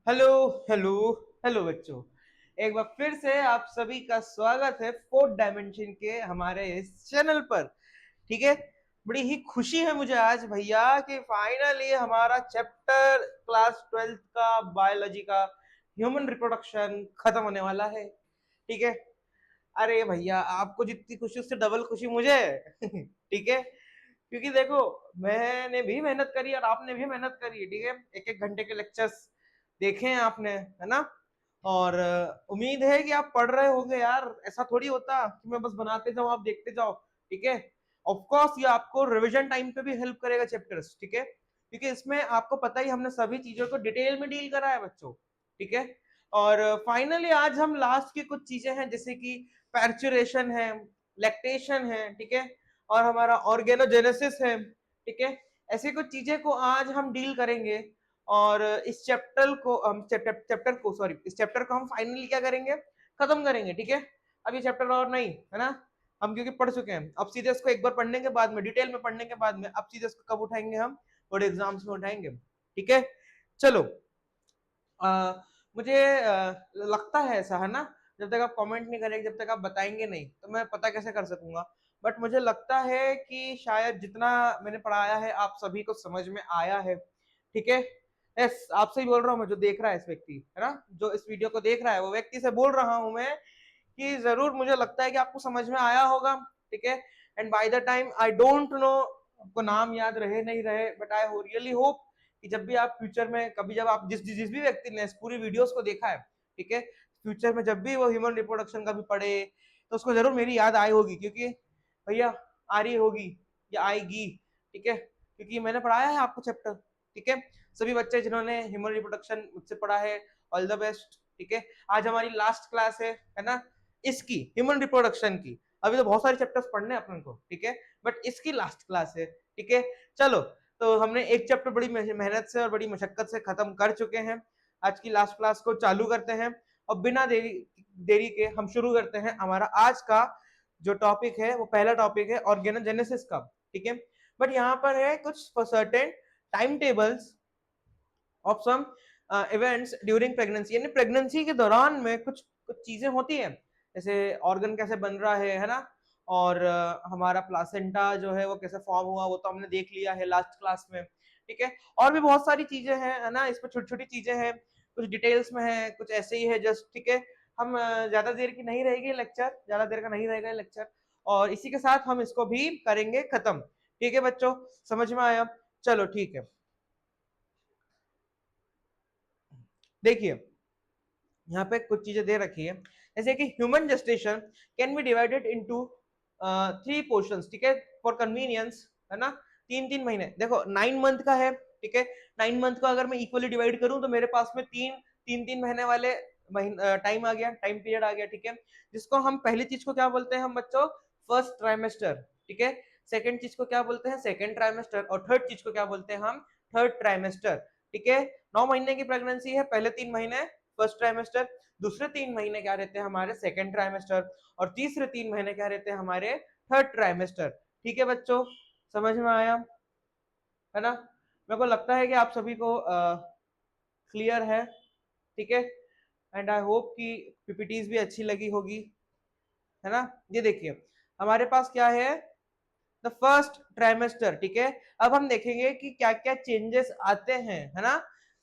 Hello hello hello बच्चों। एक बार फिर से आप सभी का स्वागत है फोर्थ डायमेंशन के हमारे इस चैनल पर। ठीक है। बड़ी ही खुशी है मुझे आज भैया कि फाइनली हमारा चैप्टर क्लास 12th का बायोलॉजी का ह्यूमन रिप्रोडक्शन खत्म होने वाला है। ठीक है। अरे भैया आपको जितनी खुशी उससे डबल खुशी मुझे है। ठीक है। क्योंकि देखो मैंने भी मेहनत करी और आपने भी मेहनत करी। ठीक है। एक एक घंटे के लेक्चर्स देखे हैं आपने, है ना। और उम्मीद है कि आप पढ़ रहे होंगे यार। ऐसा थोड़ी होता कि मैं बस बनाते जाऊं आप देखते जाओ। ठीक है। ऑफ कोर्स ये आपको रिवीजन टाइम पे भी हेल्प करेगा चैप्टर्स। ठीक है। क्योंकि इसमें आपको पता ही हमने सभी चीजों को डिटेल में डील करा है बच्चों। ठीक है। और फाइनली आज हम लास्ट की कुछ चीजें हैं जैसे कि पैर्चुरेशन है, लैक्टेशन है। ठीक है। और हमारा ऑर्गेनोजेनेसिस है। ठीक है। ऐसी कुछ चीजें को आज हम डील करेंगे। और इस चैप्टर को हम फाइनली क्या करेंगे, खत्म करेंगे। ठीक है। अब ये चैप्टर और नहीं है ना। हम क्योंकि पढ़ चुके हैं, अब सीधे इसको एक बार पढ़ने के बाद में, डिटेल में पढ़ने के बाद में, अब सीधे इसको कब उठाएंगे हम, बोर्ड एग्जाम्स में उठाएंगे। ठीक है। चलो। मुझे लगता है ऐसा, है ना। जब तक आप कमेंट नहीं करेंगे, जब तक आप बताएंगे नहीं, तो मैं पता कैसे कर सकूंगा। बट मुझे लगता है कि शायद जितना मैंने पढ़ाया है आप सभी को समझ में आया है। ठीक है। यस, आपसे ही बोल रहा हूँ मैं, जो देख रहा है इस व्यक्ति, है ना, जो इस वीडियो को देख रहा है वो व्यक्ति से बोल रहा हूं मैं कि जरूर मुझे लगता है कि आपको समझ में आया होगा। ठीक है। And by the time I don't know आपको नाम याद रहे नहीं रहे, बट आई रियली होप कि जब भी आप फ्यूचर में कभी, जब आप जिस भी व्यक्ति ने इस पूरी वीडियोस को देखा है, ठीक है, फ्यूचर में जब भी वो ह्यूमन रिप्रोडक्शन का भी पढ़े तो उसको जरूर मेरी याद आई होगी, क्योंकि भैया आ रही होगी या आएगी। ठीक है। क्योंकि मैंने पढ़ाया है आपको चैप्टर। ठीक है। सभी बच्चे जिन्होंने ह्यूमन रिप्रोडक्शन मुझसे पढ़ा है, ऑल द बेस्ट। ठीक है। आज हमारी लास्ट क्लास है ना, इसकी ह्यूमन रिप्रोडक्शन की। अभी तो बहुत सारे चैप्टर्स पढ़ने हैं अपन को। ठीक है। बट इसकी लास्ट क्लास है। ठीक है। चलो, तो हमने एक चैप्टर बड़ी मेहनत से और बड़ी मशक्कत से खत्म कर चुके हैं। आज की लास्ट क्लास को चालू करते हैं और बिना देरी देरी के हम शुरू करते हैं हमारा आज का जो टॉपिक है। वो पहला टॉपिक है ऑर्गेनोजेनेसिस का। ठीक है। बट यहाँ पर है कुछ certain time tables of some events during pregnancy, यानी प्रेगनेंसी के दौरान में कुछ कुछ चीजें होती हैं, जैसे ऑर्गन कैसे बन रहा है ना। और हमारा प्लासेंटा जो है वो कैसे फॉर्म हुआ, वो तो हमने देख लिया है लास्ट क्लास में। ठीक है। और भी बहुत सारी चीजें हैं, है ना, इसमें छोटी छोटी चीजें हैं, कुछ डिटेल्स में है, कुछ ऐसे ही है जस्ट। ठीक है। हम ज्यादा देर की नहीं रहेगी लेक्चर, ज्यादा देर का नहीं रहेगा लेक्चर, और इसी के साथ हम इसको भी करेंगे खत्म। ठीक है बच्चों, समझ में आया। चलो ठीक है। देखिए यहाँ पे कुछ चीजें दे रखी है, जैसे कि human gestation can be divided into 3 portions. ठीक है। फॉर कन्वीनियंस, है ना। 3 3 महीने, देखो 9 मंथ का है। ठीक है। 9 मंथ को अगर मैं इक्वली डिवाइड करूं तो मेरे पास में तीन तीन तीन महीने वाले टाइम आ गया, टाइम पीरियड आ गया। ठीक है। जिसको हम पहली चीज को क्या बोलते हैं हम बच्चों, फर्स्ट ट्राइमेस्टर। ठीक है। सेकेंड चीज को क्या बोलते हैं, सेकेंड ट्राइमेस्टर। और थर्ड चीज को क्या बोलते हैं हम, थर्ड ट्राइमेस्टर। ठीक है। 9 महीने की प्रेगनेंसी है, पहले 3 महीने फर्स्ट ट्राइमेस्टर, दूसरे 3 महीने क्या रहते हैं हमारे सेकेंड ट्राइमेस्टर, और तीसरे 3 महीने क्या रहते हैं हमारे थर्ड ट्राइमेस्टर। ठीक है बच्चों, समझ में आया, है ना। मेरे को लगता है कि आप सभी को क्लियर है। ठीक है। एंड आई होप कि पीपीटीज भी अच्छी लगी होगी, है ना। ये देखिए हमारे पास क्या है, द फर्स्ट ट्राइमेस्टर। ठीक है। अब हम देखेंगे कि क्या क्या चेंजेस आते हैं, है ना।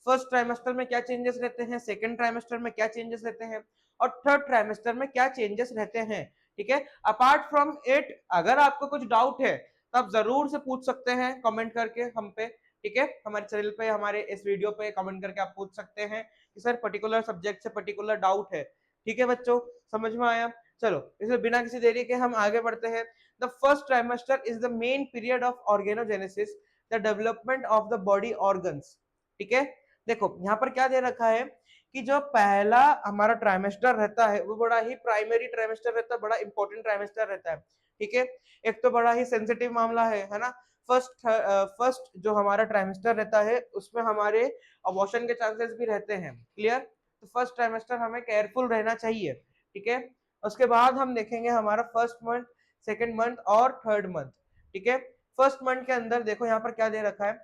फर्स्ट ट्राइमेस्टर में क्या चेंजेस रहते हैं, सेकंड ट्राइमेस्टर में क्या चेंजेस रहते हैं, और थर्ड ट्राइमेस्टर में क्या चेंजेस रहते हैं। ठीक है। अपार्ट फ्रॉम इट, अगर आपको कुछ डाउट है तो आप जरूर से पूछ सकते हैं कमेंट करके हम पे। ठीक है। हमारे चैनल पे, हमारे इस वीडियो पे कमेंट करके आप पूछ सकते हैं कि सर पर्टिकुलर सब्जेक्ट से पर्टिकुलर डाउट है। ठीक है बच्चों, समझ में आया। चलो इसे बिना किसी देरी के हम आगे बढ़ते हैं। The first trimester is the main period of organogenesis, the development of the body organs. ठीक है। देखो यहाँ पर क्या दे रखा है कि जो पहला हमारा ट्राइमेस्टर रहता है वो बड़ा ही प्राइमरी ट्राइमेस्टर रहता है, बड़ा इंपॉर्टेंट ट्राइमेस्टर रहता है। ठीक है। एक तो बड़ा ही सेंसिटिव मामला है ना। फर्स्ट जो हमारा ट्राइमेस्टर रहता है उसमें हमारे अबॉर्शन के चांसेस भी रहते हैं, क्लियर। तो फर्स्ट ट्राइमेस्टर हमें केयरफुल रहना चाहिए। ठीक है। उसके बाद हम देखेंगे हमारा फर्स्ट मंथ, सेकेंड मंथ और थर्ड मंथ। ठीक है। फर्स्ट मंथ के अंदर देखो यहाँ पर क्या दे रखा है,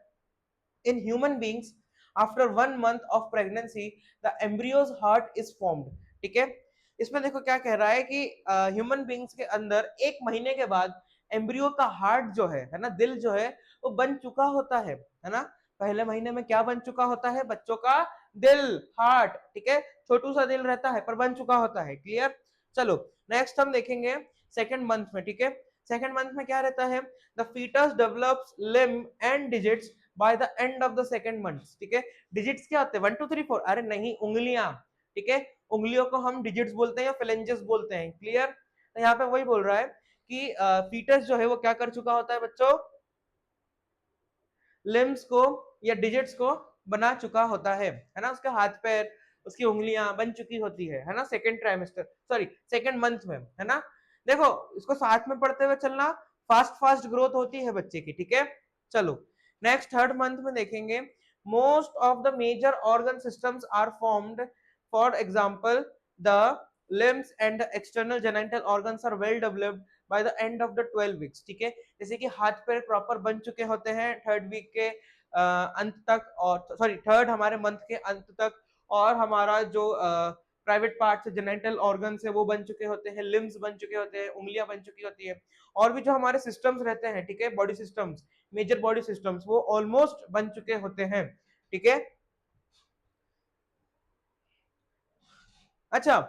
in human beings after 1 month of pregnancy the embryos heart is formed. ठीक है, इसमें देखो क्या कह रहा है कि ह्यूमन बींग्स के अंदर 1 महीने के बाद एम्ब्रियो का हार्ट जो है ना, दिल जो है वो बन चुका होता है ना। पहले महीने में क्या बन चुका होता है बच्चों का? दिल, हार्ट। ठीक है, छोटू सा दिल रहता है पर बन चुका होता है। क्लियर? चलो नेक्स्ट हम देखेंगे सेकेंड मंथ में। ठीक है, सेकेंड मंथ में क्या रहता है? The foetus develops limb and digits by the end of the second month. ठीक है, डिजिट्स क्या होते हैं? 1 2 3 4? अरे नहीं, उंगलियां। ठीक है, उंगलियों को हम डिजिट्स बोलते हैं या फिलेंजेस बोलते हैं। क्लियर? तो यहाँ पे वही बोल रहा है कि फीटस जो है वो क्या कर चुका होता है बच्चों? लिम्स को या डिजिट्स को बना चुका होता है ना। उसके हाथ पैर, उसकी उंगलियां बन चुकी होती है ना, second trimester, sorry second month में, है ना। देखो इसको साथ में पढ़ते हुए चलना, फास्ट फास्ट ग्रोथ होती है बच्चे की। ठीक है, चलो नेक्स्ट थर्ड मंथ में देखेंगे। Most of the major organ systems are formed, for example the limbs and the external genital organs are well developed by the end of the 12 weeks। ठीक है, जैसे कि हाथ पैर प्रॉपर बन चुके होते हैं थर्ड वीक के अंत तक, और सॉरी थर्ड हमारे मंथ के अंत तक, और हमारा जो प्राइवेट पार्ट जेनेटल ऑर्गन है वो बन चुके होते हैं, लिम्स बन चुके होते हैं, उंगलियां बन चुकी होती है, और भी जो हमारे सिस्टम्स रहते हैं, ठीक है, body systems, major body systems, वो ऑलमोस्ट बन चुके होते हैं। ठीक है, अच्छा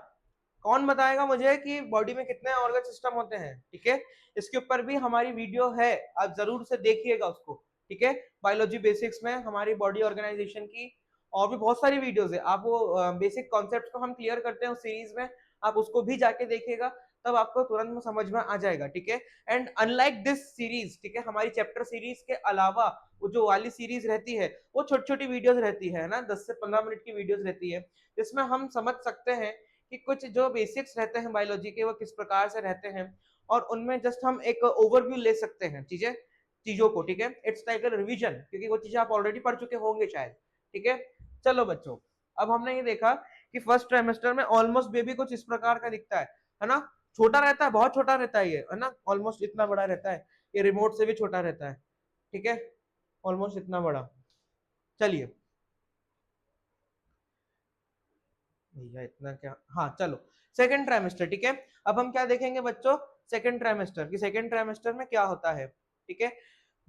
कौन बताएगा मुझे कि बॉडी में कितने ऑर्गन सिस्टम होते हैं? ठीक है, इसके ऊपर भी हमारी वीडियो है, आप जरूर से देखिएगा उसको। ठीक है, बायोलॉजी बेसिक्स में हमारी बॉडी ऑर्गेनाइजेशन की और भी बहुत सारी वीडियोस है। आप वो बेसिक कॉन्सेप्ट को हम क्लियर करते हैं उस सीरीज में, आप उसको भी जाके देखिएगा, तब आपको तुरंत में समझ में आ जाएगा। ठीक है, एंड अनलाइक दिस सीरीज, ठीक है, हमारी चैप्टर सीरीज के अलावा वो जो वाली सीरीज रहती है वो छोटी छोटी वीडियोस रहती है ना, 10 से 15 मिनट की वीडियोस रहती है, जिसमें हम समझ सकते हैं कि कुछ जो बेसिक्स रहते हैं बायोलॉजी के वो किस प्रकार से रहते हैं, और उनमें जस्ट हम एक ओवरव्यू ले सकते हैं चीजों को। ठीक है, इट्स लाइक अ रिवीजन, क्योंकि वो चीजें आप ऑलरेडी पढ़ चुके होंगे शायद। ठीक है, चलो बच्चों, अब हमने ये देखा कि फर्स्ट ट्राइमेस्टर में ऑलमोस्ट बेबी कुछ इस प्रकार का दिखता है ना। छोटा रहता है, बहुत छोटा रहता है ये, है ना, ऑलमोस्ट इतना बड़ा रहता है, ये रिमोट से भी छोटा रहता है। ठीक है, ऑलमोस्ट इतना बड़ा। चलिए भैया इतना क्या, हाँ चलो सेकेंड ट्राइमेस्टर। ठीक है, अब हम क्या देखेंगे बच्चों? सेकेंड ट्राइमेस्टर की, सेकेंड ट्राइमेस्टर में क्या होता है? ठीक है,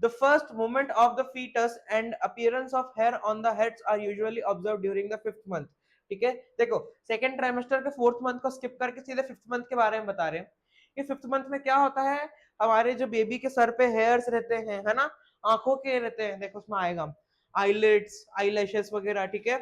the first movement of the foetus and appearance of hair on the heads are usually observe during the fifth month. ठीक है, देखो सेकेंड ट्राइमेस्टर के फोर्थ मंथ को स्किप करके सीधे फिफ्थ मंथ के बारे में बता रहे हैं कि फिफ्थ मंथ में क्या होता है। हमारे जो बेबी के सर पे हेयर्स रहते हैं, है ना, आंखों के रहते हैं, देखो उसमें आएगा आईलिड्स, आईलैशेस वगैरह। ठीक है,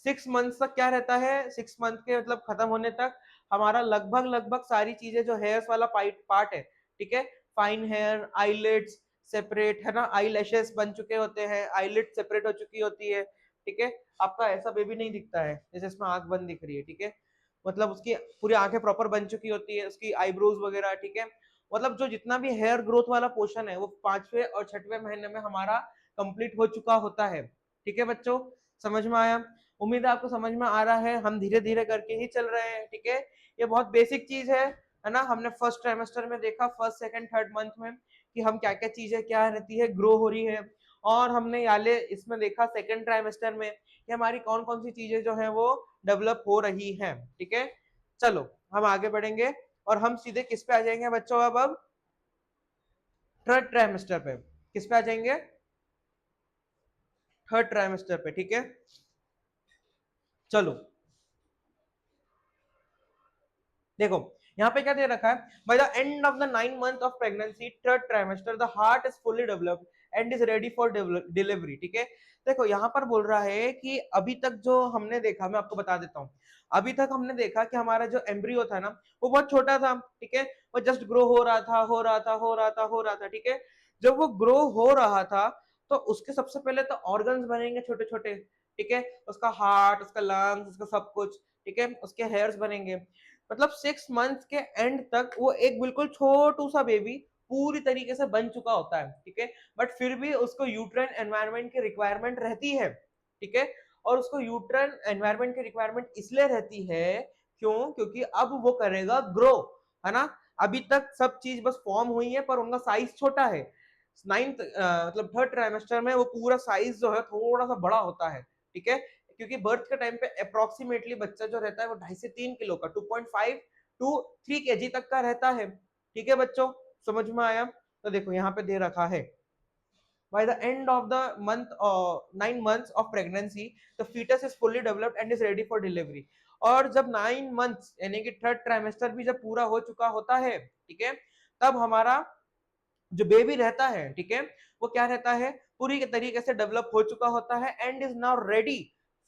6 मंथ तक क्या रहता है? 6 मंथ के मतलब खत्म होने तक हमारा लगभग लगभग सारी चीजें जो हेयर्स वाला पार्ट है, ठीक है, फाइन हेयर, आईलिड्स सेपरेट, है ना, आई लैशेस बन चुके होते हैं, आईलिड सेपरेट हो चुकी होती है। ठीक है, आपका ऐसा बेबी नहीं दिखता है जैसे इसमें आंख बंद दिख रही है। ठीक है, मतलब उसकी पूरी आंखें प्रॉपर बन चुकी होती है, उसकी आईब्रोज वगैरह। ठीक है, मतलब जो जितना भी हेयर ग्रोथ वाला पोर्शन है वो 5वें और 6वें महीने में हमारा कंप्लीट हो चुका होता है। ठीक है बच्चों, समझ में आया? उम्मीद है आपको समझ में आ रहा है, हम धीरे धीरे करके ही चल रहे हैं। ठीक है, ये बहुत बेसिक चीज है ना। हमने फर्स्ट ट्राइमेस्टर में देखा, फर्स्ट सेकंड थर्ड मंथ में, कि हम क्या क्या चीजें क्या रहती है, ग्रो हो रही है, और हमने याले इसमें देखा सेकंड ट्राइमेस्टर में कि हमारी कौन कौन सी चीजें जो है वो डेवलप हो रही हैं। ठीक है, चलो हम आगे बढ़ेंगे और हम सीधे किस पे आ जाएंगे बच्चों? अब थर्ड ट्राइमेस्टर पे। किस पे आ जाएंगे? थर्ड ट्राइमेस्टर पे। ठीक है, चलो देखो यहाँ पे क्या दे रखा है, by the end of the 9 month of pregnancy third trimester the heart is fully developed and is ready for delivery. ठीक है, देखो यहाँ पर बोल रहा है कि अभी तक जो हमने देखा, मैं आपको बता देता हूँ, अभी तक हमने देखा कि हमारा जो एम्ब्रियो था ना वो बहुत छोटा था। ठीक है, वो जस्ट ग्रो हो रहा था, हो रहा था, हो रहा था, हो रहा था। ठीक है, जब वो ग्रो हो रहा था तो उसके सबसे पहले तो ऑर्गन्स बनेंगे छोटे छोटे। ठीक है, उसका हार्ट, उसका लंग्स, उसका सब कुछ। ठीक है, उसके हेयर्स बनेंगे। मतलब 6 मंथ के एंड तक वो एक बिल्कुल छोटू सा बेबी पूरी तरीके से बन चुका होता है। ठीक है, बट फिर भी उसको यूट्राइन एनवायरनमेंट की रिक्वायरमेंट रहती है। ठीक है, और उसको यूट्राइन एनवायरनमेंट की रिक्वायरमेंट इसलिए रहती है, क्यों? क्योंकि अब वो करेगा ग्रो, है ना। अभी तक सब चीज बस फॉर्म हुई है पर उनका साइज छोटा है। नाइन्थ मतलब थर्ड ट्राइमेस्टर में वो पूरा साइज जो है थोड़ा सा बड़ा होता है, ठीक है, क्योंकि बर्थ के टाइम पे अप्रोक्सीमेटली बच्चा जो रहता है वो 2.5 से 3 किलो का 2.5 टू 3 kg तक का रहता है, ठीक है बच्चों, समझ में आया? तो देखो यहाँ पे दे रखा है by the end of the month 9 months of pregnancy the fetus is fully developed and is ready for delivery। और जब 9 months यानी कि थर्ड ट्राइमेस्टर भी जब पूरा हो चुका होता है, ठीक है, तब हमारा जो बेबी रहता है, ठीक है, वो क्या रहता है, पूरी के तरीके से डेवलप हो चुका होता है and is now ready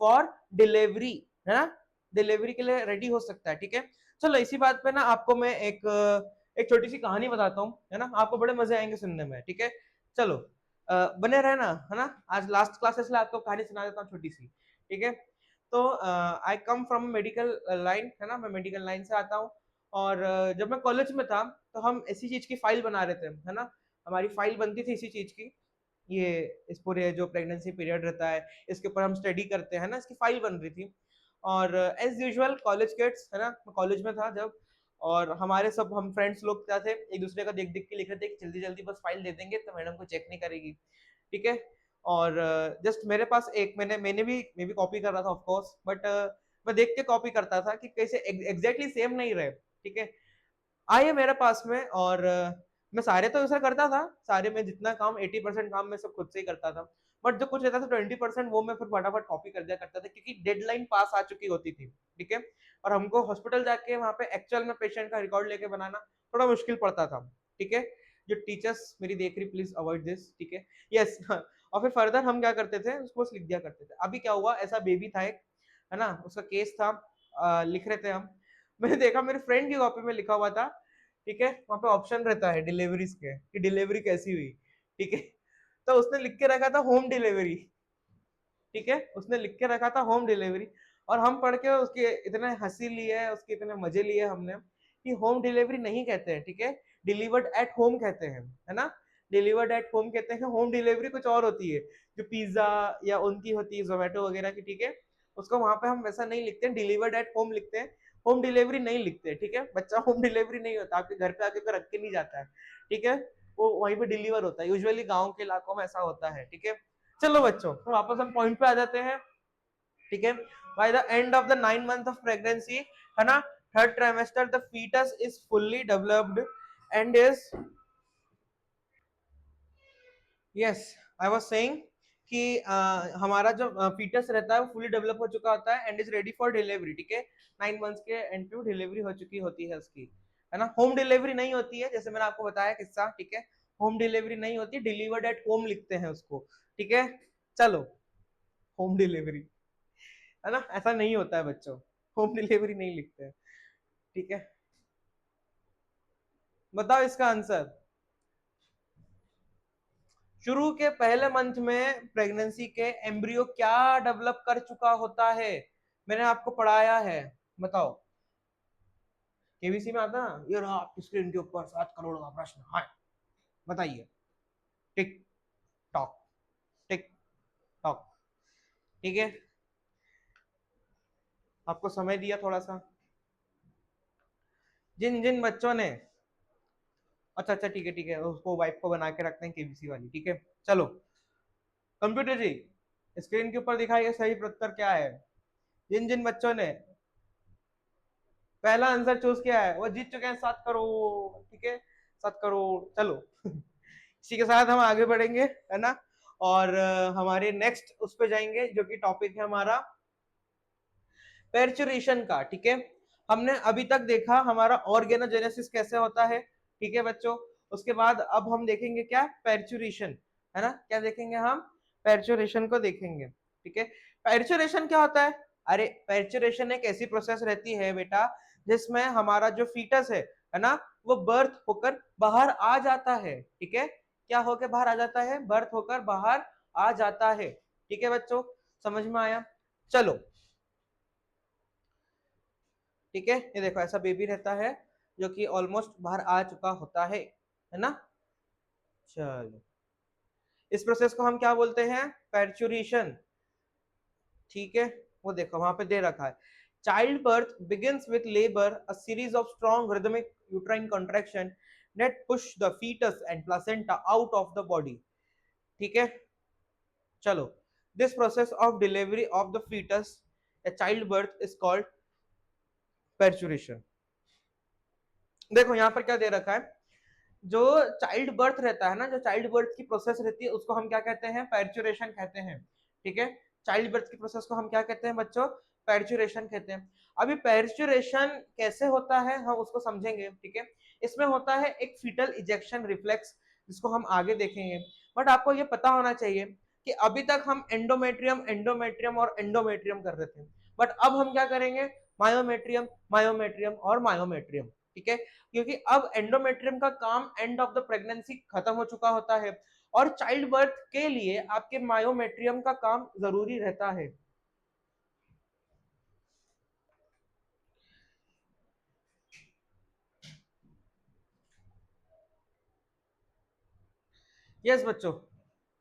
for delivery, है ना, डिलीवरी के लिए रेडी हो सकता है, ठीक है। चलो इसी बात पे ना आपको मैं एक छोटी सी कहानी बताता हूँ, है ना, आपको बड़े मजे आएंगे सुनने में, ठीक है। चलो बने रहना, है ना, आज लास्ट क्लास है इसलिए आपको कहानी सुना देता हूँ छोटी सी, ठीक है। तो आई कम फ्रॉम मेडिकल लाइन, है ना, मैं मेडिकल लाइन से आता हूँ। और जब मैं कॉलेज में था तो हम इसी चीज की फाइल बना रहे थे, है ना, हमारी फाइल बनती थी इसी चीज की, ये इस पूरे जो प्रेगनेंसी पीरियड रहता है इसके ऊपर हम स्टडी करते हैं ना, इसकी फाइल बन रही थी। और एज यूजुअल कॉलेज किड्स, है ना, मैं कॉलेज में था जब, और हमारे सब हम फ्रेंड्स लोग क्या थे, एक दूसरे का देख देख के लिख रहे थे कि जल्दी जल्दी बस फाइल दे देंगे तो मैडम को चेक नहीं करेगी, ठीक है। और जस्ट मेरे पास एक मैं भी कॉपी कर रहा था ऑफ कोर्स, बट मैं देख के कॉपी करता था कि कैसे एग्जैक्टली सेम नहीं रहे, ठीक है। आइए मेरे पास में, और मैं सारे तो ऐसा करता था, सारे में जितना काम 80% काम मैं सब खुद से ही करता था, बट जो कुछ रहता था 20% वो मैं फिर फटाफट कॉपी कर दिया करता था क्योंकि डेडलाइन पास आ चुकी होती थी, ठीक है। और हमको हॉस्पिटल जाके वहां पे एक्चुअल में पेशेंट का रिकॉर्ड लेके बनाना थोड़ा मुश्किल पड़ता था, ठीक है। जो टीचर्स मेरी देख रही प्लीज अवॉइड दिस, ठीक है, यस। और फिर फर्दर हम क्या करते थे, उसको बस लिख दिया करते थे। अभी क्या हुआ, ऐसा बेबी था एक, है ना, उसका केस था, लिख रहे थे हम, मैंने देखा मेरे फ्रेंड की कॉपी में लिखा हुआ था, ठीक है, वहां पे ऑप्शन रहता है डिलीवरीज के कि डिलीवरी कैसी हुई, ठीक है। तो उसने लिख के रखा था होम डिलीवरी, ठीक है, उसने लिख के रखा था होम डिलीवरी। और हम पढ़ के उसके इतने हंसी लिए, उसके इतने मजे लिए हमने कि होम डिलीवरी नहीं कहते हैं, ठीक है, डिलीवर्ड एट होम कहते हैं, है ना, डिलीवर्ड एट होम कहते हैं। होम डिलीवरी कुछ और होती है, जो पिज्जा या उनकी होती है जोमेटो वगैरह की, ठीक है, उसको वहां पे हम वैसा नहीं लिखते हैं, डिलीवर्ड एट होम लिखते हैं, होम डिलीवरी नहीं लिखते, ठीक है। बच्चा होम डिलीवरी नहीं होता, आपके घर पे आके रख के नहीं जाता है, ठीक है, वो वहीं पे डिलीवर होता है, यूजुअली गाँव के इलाकों में ऐसा होता है, ठीक है। चलो बच्चों तो वापस हम पॉइंट पे आ जाते हैं, ठीक है। By the end of the 9 month of pregnancy, है ना, third trimester the foetus is fully developed and is, yes, I was saying कि हमारा जो फीटस रहता है वो फुली डेवलप हो चुका होता है and is ready for delivery, ठीक है। 9 मंथ्स के एंड पे डिलीवरी हो चुकी होती है उसकी, है ना। होम डिलीवरी नहीं होती है, जैसे मैंने आपको बताया किस्सा, ठीक है, होम डिलीवरी नहीं होती, डिलीवर्ड एट होम लिखते हैं उसको, ठीक है। चलो, होम डिलीवरी, है ना, ऐसा नहीं होता है बच्चों, होम डिलीवरी नहीं लिखते हैं, ठीक है। बताओ इसका आंसर। शुरू के पहले मंथ में प्रेगनेंसी के एम्ब्रियो क्या डेवलप कर चुका होता है, मैंने आपको पढ़ाया है, बताओ। केबीसी में आता ना, ये रहा आपकी स्क्रीन के ऊपर 7 करोड़ का प्रश्न, हाँ बताइए। टिक टॉक, टिक टॉक, ठीक है, आपको समय दिया थोड़ा सा। जिन जिन बच्चों ने, अच्छा अच्छा ठीक है ठीक है, उसको वाइफ को बना के रखते हैं केबीसी वाली, ठीक है। चलो कंप्यूटर जी, स्क्रीन के ऊपर दिखाइए सही उत्तर क्या है। जिन जिन बच्चों ने पहला आंसर चूज किया है वो जीत चुके हैं 7 करोड़, ठीक है, 7 करोड़। चलो इसी के साथ हम आगे बढ़ेंगे, है ना, और हमारे नेक्स्ट उस पे जाएंगे जो कि टॉपिक है हमारा पेर्चुरेशन का, ठीक है। हमने अभी तक देखा हमारा ऑर्गेनोजेनेसिस कैसे होता है, ठीक है बच्चों। उसके बाद अब हम देखेंगे क्या, पेर्चुरेशन, है ना, क्या देखेंगे हम, पेर्चुरेशन को देखेंगे, ठीक है। पेर्चुरेशन क्या होता है, अरे पेर्चुरेशन एक ऐसी प्रोसेस रहती है बेटा जिसमें हमारा जो फीटस है ना, वो बर्थ होकर बाहर आ जाता है, ठीक है, क्या होकर बाहर आ जाता है, बर्थ होकर बाहर आ जाता है, ठीक है बच्चों, समझ में आया। चलो ठीक है, ये देखो ऐसा बेबी रहता है जो कि ऑलमोस्ट बाहर आ चुका होता है ना। चलो इस प्रोसेस को हम क्या बोलते हैं, पैर्चुरेशन, ठीक है। वो देखो वहां पे दे रखा है, child birth begins with labour, a series of strong rhythmic uterine contraction that push the fetus and placenta out of the body. ठीक है, चलो, this process of delivery of the fetus, a childbirth, is called parturition. देखो यहाँ पर क्या दे रखा है, जो चाइल्ड बर्थ रहता है ना, जो चाइल्ड बर्थ की प्रोसेस रहती है उसको हम क्या कहते हैं, पैर्चुरेशन कहते हैं, ठीक है। चाइल्ड बर्थ की प्रोसेस को हम क्या कहते हैं बच्चों, पैर्चुरेशन कहते हैं। अभी पैर्चुरेशन कैसे होता है हम उसको समझेंगे, ठीक है। इसमें होता है एक फीटल इजेक्शन रिफ्लेक्स, जिसको हम आगे देखेंगे। बट आपको ये पता होना चाहिए कि अभी तक हम एंडोमेट्रियम एंडोमेट्रियम और एंडोमेट्रियम कर रहे थे, बट अब हम क्या करेंगे, मायोमेट्रियम मायोमेट्रियम और मायोमेट्रियम, ठीक है। क्योंकि अब एंडोमेट्रियम का काम एंड ऑफ द प्रेगनेंसी खत्म हो चुका होता है, और चाइल्ड बर्थ के लिए आपके मायोमेट्रियम का काम जरूरी रहता है। यस बच्चों,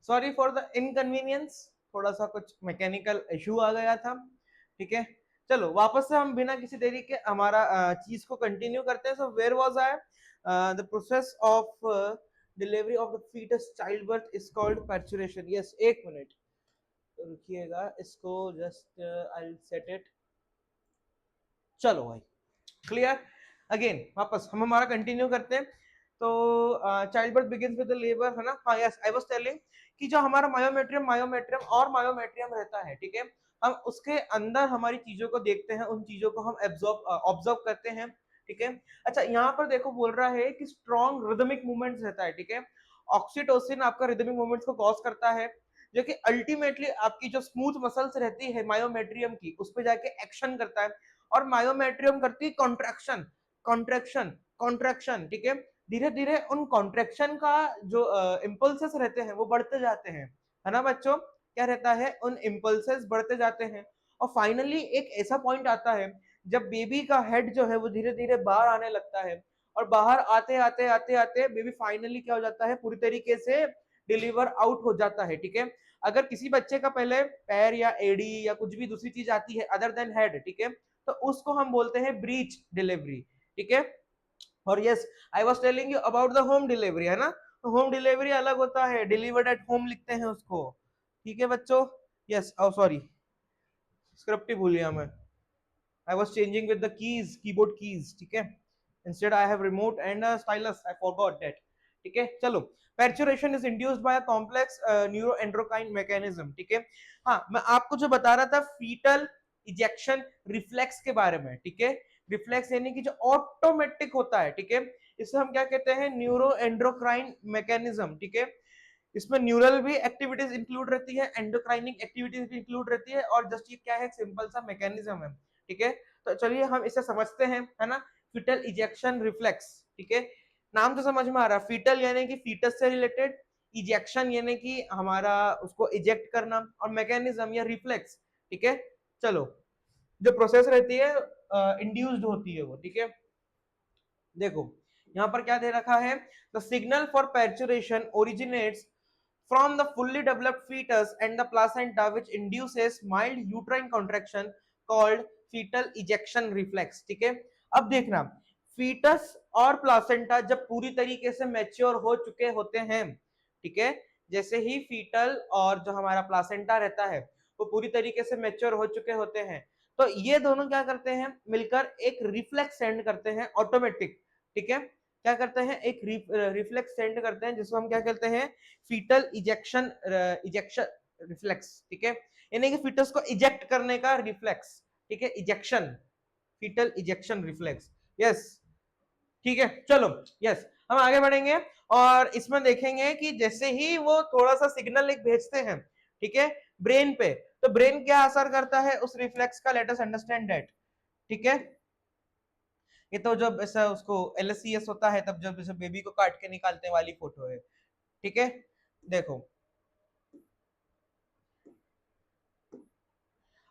सॉरी फॉर द इनकन्वीनियंस, थोड़ा सा कुछ मैकेनिकल इशू आ गया था, ठीक है। चलो वापस से हम बिना किसी देरी के हमारा चीज को कंटिन्यू करते हैं। So where was I, the process of delivery of the foetus childbirth is called parturition. Yes, एक मिनट रुकिएगा, इसको just I will set it. चलो भाई, क्लियर। अगेन वापस हम हमारा कंटिन्यू करते हैं। तो child birth begins with the labour, है ना। हाँ यस, आई वाज टेलिंग कि जो हमारा मायोमेट्रियम मायोमेट्रियम और मायोमेट्रियम रहता है, ठीक है, हम उसके अंदर हमारी चीजों को देखते हैं, उन चीजों को हम ऑब्जर्व करते हैं, ठीक है। अच्छा, यहाँ पर देखो बोल रहा है कि स्ट्रॉन्ग रिदमिक मूवमेंट्स रहता है, ठीक है। ऑक्सीटोसिन आपका रिदमिक मूवमेंट्स को कॉज करता है, जो कि अल्टीमेटली आपकी जो स्मूथ मसल्स रहती है मायोमेट्रियम की, उस पर जाके एक्शन करता है, और मायोमेट्रियम करती है कॉन्ट्रैक्शन कॉन्ट्रैक्शन कॉन्ट्रैक्शन, ठीक है। धीरे धीरे उन कॉन्ट्रैक्शन का जो इम्पल्सेस रहते हैं वो बढ़ते जाते हैं, है ना बच्चों। क्या रहता है, उन इम्पल्सेस बढ़ते जाते हैं, और फाइनली एक ऐसा पॉइंट आता है जब बेबी का हेड जो है वो धीरे धीरे बाहर आने लगता है, और बाहर आते आते आते आते बेबी फाइनली क्या हो जाता है, पूरी तरीके से डिलीवर आउट हो जाता है, ठीक है। अगर किसी बच्चे का पहले पैर या एडी या कुछ भी दूसरी चीज आती है अदर देन हेड, ठीक है, तो उसको हम बोलते हैं ब्रीच डिलीवरी, ठीक है। और yes, I was telling you about the home delivery, है ना। तो होम डिलीवरी अलग होता है, डिलीवर्ड एट होम लिखते हैं उसको, ठीक है बच्चों। यस, ओ सॉरी, स्क्रिप्ट ही भूल गया मैं, I was changing with the keys, keyboard keys, ठीक है। Instead I have remote and stylus, I forgot that, ठीक है। चलो, perturbation is induced by a complex neuroendocrine mechanism, ठीक है। हाँ, मैं आपको जो बता रहा था फीटल इजेक्शन रिफ्लेक्स के बारे में, ठीक है। रिफ्लेक्स यानी कि जो ऑटोमेटिक होता है, ठीक है, इसे हम क्या कहते हैं, न्यूरो एंड्रोक्राइन मैकेनिज्म, ठीक है। इसमें न्यूरल भी एक्टिविटीज इंक्लूड रहती है, एंडोक्राइनिक एक्टिविटीज भी इंक्लूड रहती है, और जस्ट ये क्या है, सिंपल सा मैकेनिज्म है, ठीक है। तो चलिए हम इसे समझते हैं, है ना। फीटल इजेक्शन रिफ्लेक्स, ठीक है, नाम तो समझ में आ रहा है, फीटल यानी कि फीटस से रिलेटेड, इजेक्शन यानी कि हमारा उसको इजेक्ट करना, और मैकेनिज्म या रिफ्लेक्स, ठीक है। चलो, जो प्रोसेस रहती है इंड्यूस्ड होती है वो, ठीक है। देखो यहाँ पर क्या दे रखा है, the signal for parturition originates from the fully developed fetus and the placenta, which induces mild uterine contraction called fetal ejection reflex, ठीक है। अब देखना, फीटस और प्लासेंटा जब पूरी तरीके से मैच्योर हो चुके होते हैं, ठीक है, जैसे ही फीटल और जो हमारा प्लासेंटा रहता है वो पूरी तरीके से मैच्योर हो चुके होते हैं, तो ये दोनों क्या करते हैं, मिलकर एक रिफ्लेक्स सेंड करते हैं ऑटोमेटिक, ठीक है। क्या करते हैं, एक रिफ्लेक्स सेंड करते हैं, जिसको हम क्या कहते हैं, फीटल इजेक्शन इजेक्शन रिफ्लेक्स, ठीक है। यानी कि फीटस को इजेक्ट करने का रिफ्लेक्स, ठीक है, ejection, foetal ejection reflex. Yes, ठीक है, चलो, यस, हम आगे बढ़ेंगे, और इसमें देखेंगे कि जैसे ही वो थोड़ा सा सिग्नल एक भेजते हैं, ठीक है, ब्रेन पे, तो ब्रेन क्या असर करता है उस रिफ्लेक्स का, लेट अस अंडरस्टैंड दैट, ठीक है। ये तो जब ऐसा उसको एलएससीएस होता है तब जब बेबी को काट के निकालने वाली फोटो है, ठीक है। देखो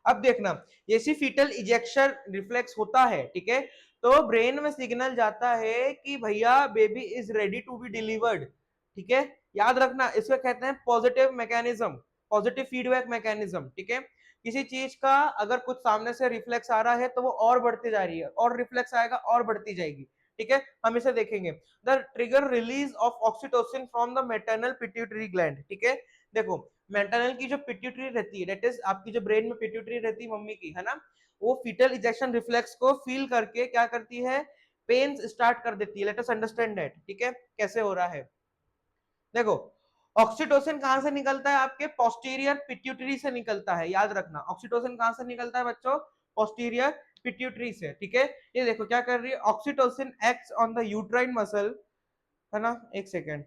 अब देखना, जैसी फीटल इजेक्शन रिफ्लेक्स होता है, ठीक है, तो ब्रेन में सिग्नल जाता है कि भैया baby is ready to be delivered, ठीक है। याद रखना, इसको कहते हैं positive mechanism, positive feedback mechanism, ठीक है। किसी चीज का अगर कुछ सामने से रिफ्लेक्स आ रहा है तो वो और बढ़ती जा रही है, और रिफ्लेक्स आएगा और बढ़ती जाएगी, ठीक है, हम इसे देखेंगे। The trigger release of oxytocin from the maternal pituitary gland, ठीक है। देखो मैटरनल की जो पिट्यूटरी रहती है, दैट इज आपकी जो ब्रेन में पिट्यूटरी रहती है मम्मी की, है ना, वो फीटल इजेक्शन रिफ्लेक्स को फील करके क्या करती है, पेन्स स्टार्ट कर देती है। लेट अस अंडरस्टैंड दैट, ठीक है, कैसे हो रहा है। देखो ऑक्सीटोसिन कहां से निकलता है, आपके पोस्टीरियर पिट्यूटरी से निकलता है, याद रखना। ऑक्सीटोसिन कहां से निकलता है बच्चों, पोस्टीरियर पिट्यूटरी से, ठीक है। ये देखो क्या कर रही है, oxytocin acts on the uterine muscle, है ना, एक सेकेंड,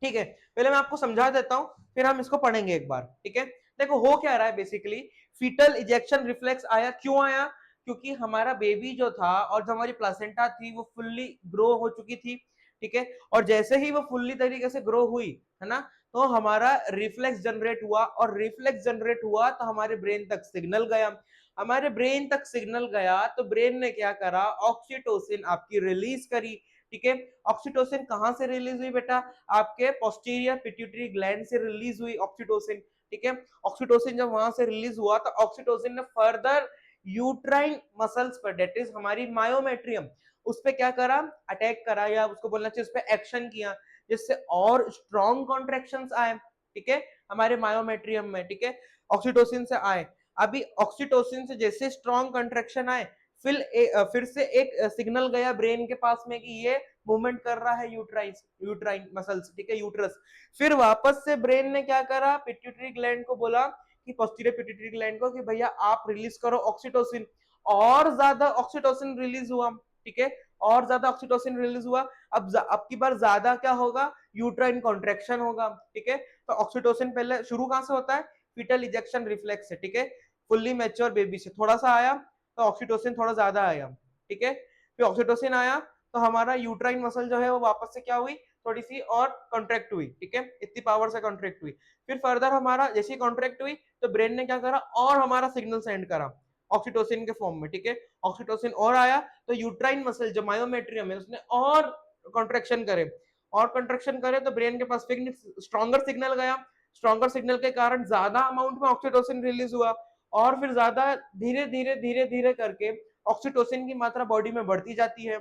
ठीक है, पहले मैं आपको समझा देता हूं, फिर हम इसको पढ़ेंगे एक बार, ठीक है। देखो हो क्या रहा है बेसिकली, फीटल इजेक्शन रिफ्लेक्स आया, क्यों आया, क्योंकि हमारा बेबी जो था और जो हमारी प्लासेंटा थी वो फुल्ली ग्रो हो चुकी थी, ठीक है। और जैसे ही वो फुल्ली तरीके से ग्रो हुई, है ना, तो हमारा रिफ्लेक्स जनरेट हुआ, और रिफ्लेक्स जनरेट हुआ तो हमारे ब्रेन तक सिग्नल गया। हमारे ब्रेन तक सिग्नल गया तो ब्रेन ने क्या करा, ऑक्सीटोसिन आपकी रिलीज करी, ठीक है। ऑक्सीटोसिन कहां से रिलीज हुई बेटा, आपके पोस्टीरियर पिट्यूटरी ग्लैंड से रिलीज हुई ऑक्सीटोसिन, ठीक है। ऑक्सीटोसिन जब वहां से रिलीज हुआ तो ऑक्सीटोसिन ने फर्दर यूट्राइन मसल्स पर, डेट इज हमारी मायोमेट्रियम, उस पे क्या करा, अटैक करा, या उसको बोलना चाहिए उस पे एक्शन किया, जिससे और स्ट्रॉन्ग कॉन्ट्रेक्शंस आए, ठीक है, हमारे मायोमेट्रियम में, ठीक है, ऑक्सीटोसिन से आए। अभी ऑक्सीटोसिन से जैसे स्ट्रॉन्ग कंट्रेक्शन आए, फिर से एक सिग्नल गया ब्रेन के पास में कि ये मूवमेंट कर रहा है यूट्राइन मसल्स, ठीक है, यूट्रस। फिर वापस से ब्रेन ने क्या करा, पिट्यूटरी ग्लैंड को बोला कि पोस्टीरियर पिट्यूटरी ग्लैंड को कि भैया आप रिलीज करो ऑक्सीटोसिन, और ज्यादा ऑक्सीटोसिन रिलीज हुआ, ठीक है, और ज्यादा ऑक्सीटोसिन रिलीज हुआ। अब की बार ज्यादा क्या होगा, यूट्राइन कॉन्ट्रेक्शन होगा, ठीक है। तो ऑक्सीटोसिन पहले शुरू कहां से होता है, फीटल इजेक्शन रिफ्लेक्स से, ठीक है, फुल्ली मैच्योर बेबी से थोड़ा सा आया तो ऑक्सीटोसिन थोड़ा ज्यादा आया, ठीक है। फिर ऑक्सीटोसिन आया तो हमारा यूट्राइन मसल जो है वो वापस से क्या हुई, थोड़ी सी और कॉन्ट्रैक्ट हुई, ठीक है, इतनी पावर से कॉन्ट्रैक्ट हुई। फिर फर्दर हमारा जैसे ही कॉन्ट्रैक्ट हुई तो ब्रेन ने क्या करा, और हमारा सिग्नल सेंड करा ऑक्सीटोसिन के फॉर्म में, ठीक है। ऑक्सीटोसिन और आया तो यूट्राइन मसल जो मायोमेट्रियम है उसने और कॉन्ट्रेक्शन करे, और कॉन्ट्रेक्शन करे तो ब्रेन के पास फिर स्ट्रॉन्गर सिग्नल गया, स्ट्रॉन्गर सिग्नल के कारण ज्यादा अमाउंट में ऑक्सीटोसिन रिलीज हुआ, और फिर ज्यादा धीरे धीरे धीरे धीरे करके ऑक्सीटोसिन की मात्रा बॉडी में बढ़ती जाती है,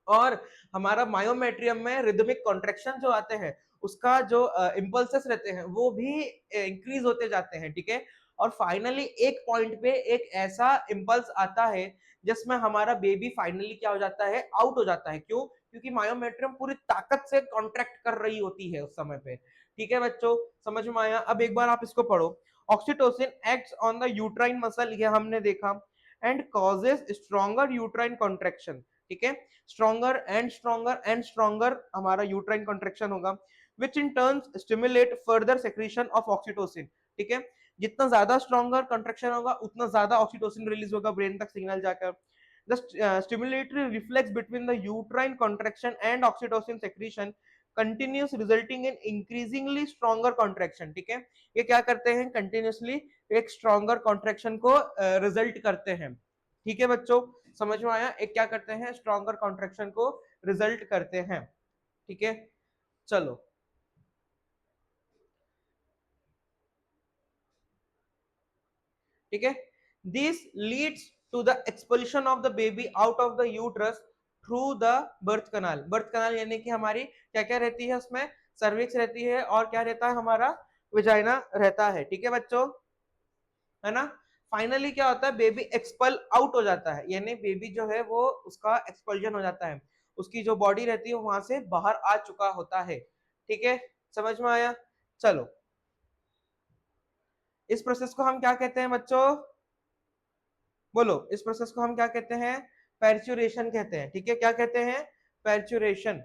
और हमारा मायोमेट्रियम में रिदमिक कॉन्ट्रेक्शन जो आते हैं, उसका जो इंपल्सेस रहते हैं वो भी इंक्रीज होते जाते हैं, ठीक है। और फाइनली एक पॉइंट पे एक ऐसा इंपल्स आता है जिसमें हमारा बेबी फाइनली क्या हो जाता है, आउट हो जाता है। क्यों, क्योंकि मायोमेट्रियम पूरी ताकत से कॉन्ट्रैक्ट कर रही होती है उस समय पे, ठीक है बच्चों, समझ में आया। अब एक बार आप इसको पढ़ो, oxytocin acts on the uterine muscle, ये हमने देखा, and causes stronger uterine contraction, ठीक है, स्ट्रॉन्गर एंड स्ट्रॉन्गर हमारा यूट्राइन कॉन्ट्रेक्शन होगा, which in turn stimulate further secretion of oxytocin, ठीक है। जितना ज्यादा स्ट्रॉन्गर कंट्रेक्शन होगा उतना ज्यादा ऑक्सीटोसिन रिलीज होगा ब्रेन तक सिग्नल जाकर। The stimulatory reflex between the uterine contraction and oxytocin secretion continues resulting in increasingly stronger contraction, ठीक है। ये क्या करते हैं, कंटिन्यूसली एक स्ट्रॉन्गर कॉन्ट्रेक्शन को रिजल्ट करते हैं, ठीक है बच्चों, समझ में आया, एक क्या करते हैं, स्ट्रॉन्गर कॉन्ट्रेक्शन को रिजल्ट करते हैं, ठीक है। चलो ठीक है, this leads to the expulsion of the baby out of the uterus through the birth canal. Birth canal यानी कि हमारी क्या क्या रहती है उसमें, सर्विक्स रहती है, और क्या रहता है हमारा, विजाइना रहता है, ठीक है बच्चों, है ना। फाइनली क्या होता है, बेबी एक्सपल आउट हो जाता है, यानी बेबी जो है वो उसका एक्सपल्जन हो जाता है, उसकी जो बॉडी रहती है वहां से बाहर आ चुका होता है, ठीक है, समझ में आया। चलो इस प्रोसेस को हम क्या कहते हैं बच्चों, बोलो, इस प्रोसेस को हम क्या कहते हैं, पैर्चुरेशन कहते हैं, ठीक है, क्या कहते हैं, पैर्चुरेशन,